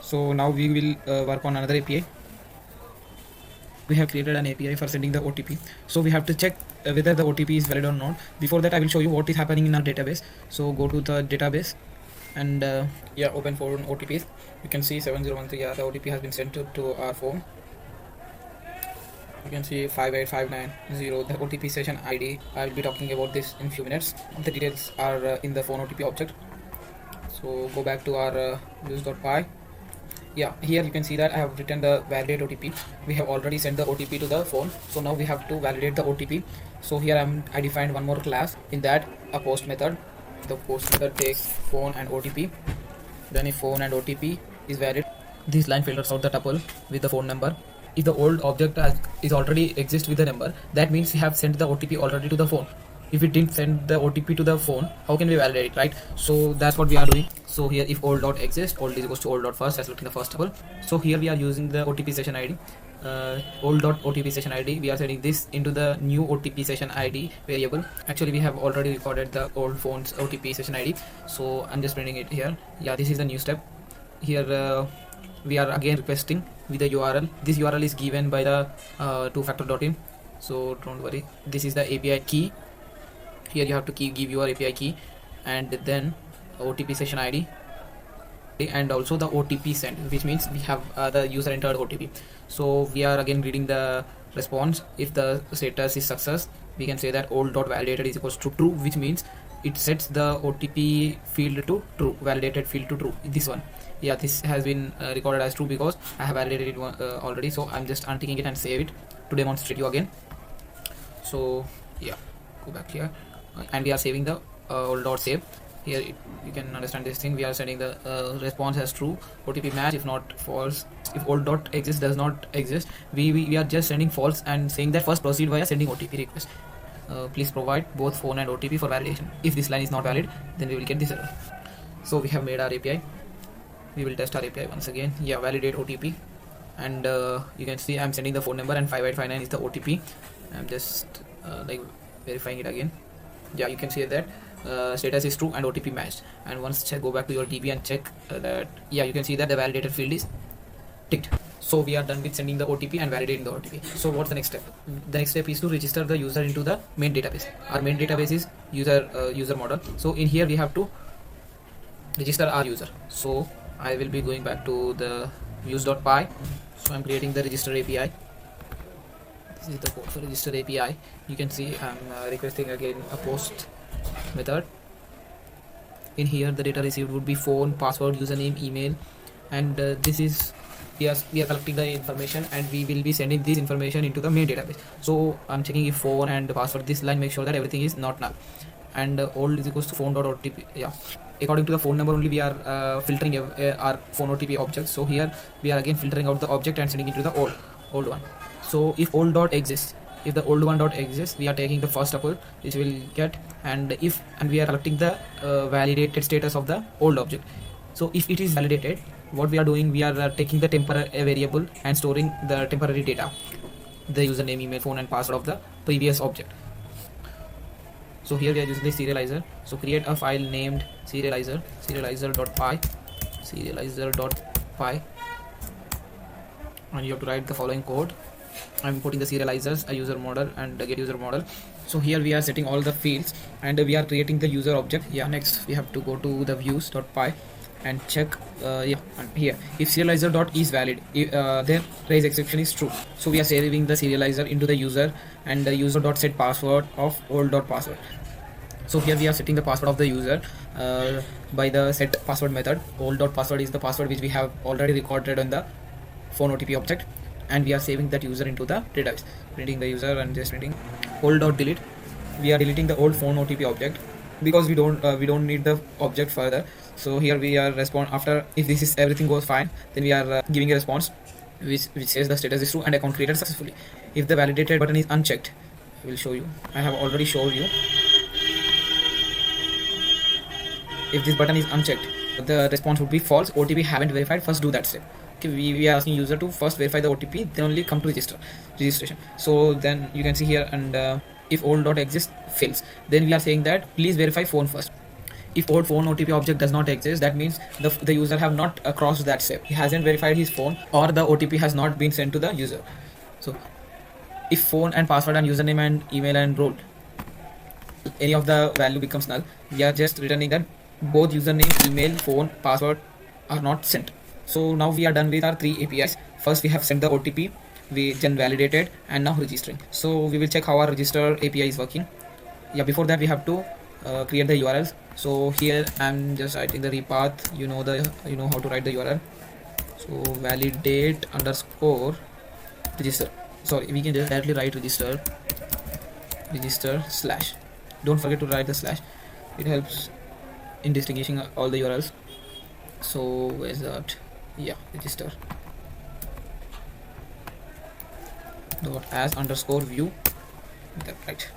So now we will work on another API. We have created an API for sending the OTP. So we have to check whether the OTP is valid or not. Before that, I will show you what is happening in our database. So go to the database and yeah, open phone OTPs. You can see 7013. Yeah, the OTP has been sent to our phone. You can see 58590, the OTP session ID. I will be talking about this in few minutes. The details are in the phone OTP object. So go back to our use.py. Yeah, here you can see that I have written the validate OTP. We have already sent the OTP to the phone, so now we have to validate the OTP. So here I defined one more class, in that a post method. The post method takes phone and OTP. Then if phone and OTP is valid, this line filters out the tuple with the phone number. If the old object is already exists with the number, that means we have sent the OTP already to the phone. If we didn't send the OTP to the phone, how can we validate it, right? So that's what we are doing. So here if old dot exists, old is equals to old dot first, as selecting the first tuple. So here we are using the OTP session ID. Old dot OTP session ID, we are setting this into the new OTP session ID variable. Actually we have already recorded the old phone's OTP session ID, so I'm just printing it here. Yeah, this is the new step. Here we are again requesting with the URL. This URL is given by the twofactor.in, so don't worry. This is the API key. Here you have to give your API key and then OTP session ID and also the OTP sent, which means we have the user entered OTP. So we are again reading the response. If the status is success, we can say that old dot validated is equals to true, which means it sets the OTP field to true, validated field to true. This one, yeah, this has been recorded as true because I have validated it already. So I'm just unticking it and save it to demonstrate you again. So yeah, go back here and we are saving the old dot save. Here you can understand this thing. We are sending the response as true, OTP match, if not false. If old dot exists does not exist, we are just sending false and saying that first proceed via sending OTP request. Please provide both phone and OTP for validation. If this line is not valid, then we will get this error. So we have made our API. We will test our API once again. Yeah, validate OTP, and you can see I'm sending the phone number and 5859 is the OTP. I'm just like verifying it again. Yeah, you can see that status is true and OTP matched. And once go back to your DB and check that, yeah, you can see that the validated field is ticked. So we are done with sending the OTP and validating the OTP. So what's the next step? The next step is to register the user into the main database. Our main database is user model. So in here we have to register our user. So I will be going back to the use.py. So I'm creating the register API. This is the code for register API. You can see I'm requesting again a post method. In here the data received would be phone, password, username, email, and this is we are collecting the information and we will be sending this information into the main database. So I'm checking if phone and password, this line, make sure that everything is not null, and old is equals to phone.otp. Yeah, according to the phone number only we are filtering our phone OTP object. So here we are again filtering out the object and sending it to the old one. So if old dot exists, if the old one dot exists, we are taking the first tuple which will get, and we are collecting the validated status of the old object. So if it is validated, what we are doing, we are taking the temporary variable and storing the temporary data, the username, email, phone and password of the previous object. So here we are using the serializer. So create a file named serializer.py, and you have to write the following code. I'm putting the serializers, a user model and a get user model. So here we are setting all the fields and we are creating the user object. Yeah, next we have to go to the views.py and check yeah, and here if serializer dot is valid, then raise exception is true. So we are saving the serializer into the user and the user dot set password of old dot password. So here we are setting the password of the user by the set password method. Old dot password is the password which we have already recorded on the phone OTP object, and we are saving that user into the database. Printing the user and just printing old dot delete. We are deleting the old phone OTP object because we don't need the object further. So here we are respond after, if this is everything goes fine, then we are giving a response which says the status is true and account created successfully. If the validated button is unchecked, I will show you. I have already showed you. If this button is unchecked, the response would be false, OTP haven't verified, first do that step. Okay, we are asking user to first verify the OTP, then only come to registration. So then you can see here, and if old dot exists fails, then we are saying that please verify phone first. if old phone OTP object does not exist, that means the user have not crossed that step. He hasn't verified his phone, or the OTP has not been sent to the user. So if phone and password and username and email and role, any of the value becomes null, we are just returning that both username, email, phone, password are not sent. So now we are done with our 3 APIs. First we have sent the OTP, we then validated, and now registering. So we will check how our register API is working. Yeah, before that we have to create the URLs. So here I'm just writing the repath. You know how to write the URL. So validate underscore register. Sorry, we can just directly write register slash. Don't forget to write the slash. It helps in distinguishing all the URLs. So where's that? Yeah, register dot as underscore view. That right.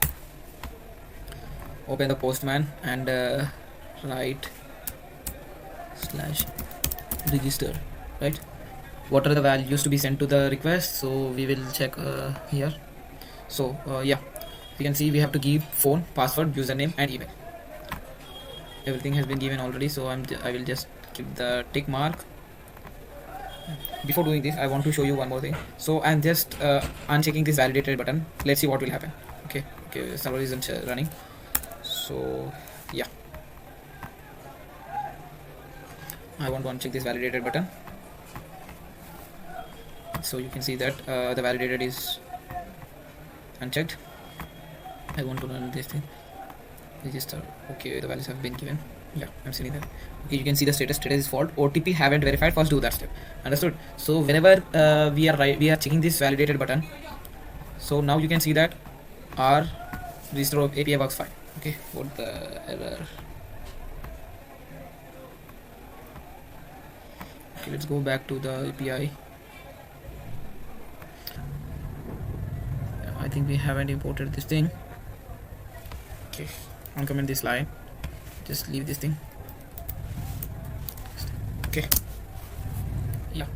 Open the postman and write slash register, right? What are the values to be sent to the request? So we will check here. So yeah, you can see we have to give phone, password, username, and email. Everything has been given already, so I will just give the tick mark. Before doing this, I want to show you one more thing. So I'm just unchecking this validated button. Let's see what will happen. Okay, server isn't running. So yeah, I want to uncheck this validated button. So you can see that the validated is unchecked. I want to run this thing. Register. Okay, the values have been given. Yeah, I'm seeing that. Okay, you can see the status is fault. OTP haven't verified. First do that step. Understood? So whenever we are checking this validated button. So now you can see that our register API works fine. Okay, what the error? Okay, let's go back to the API. I think we haven't imported this thing. Okay, uncomment this line. Just leave this thing. Okay. Yeah,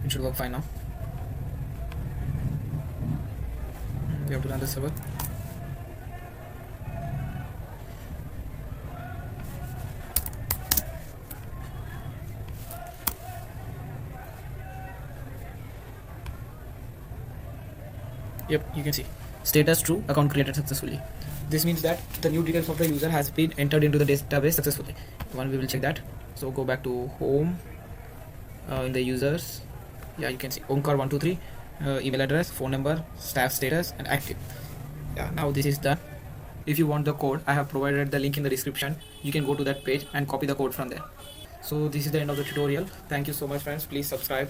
it should work fine now. We have to run the server. Yep, you can see status true, account created successfully. This means that the new details of the user has been entered into the database successfully. One, we will check that. So go back to home, in the users. Yeah, you can see Omkar123, email address, phone number, staff status, and active. Yeah, now this is done. If you want the code, I have provided the link in the description. You can go to that page and copy the code from there. So this is the end of the tutorial. Thank you so much, friends. Please subscribe.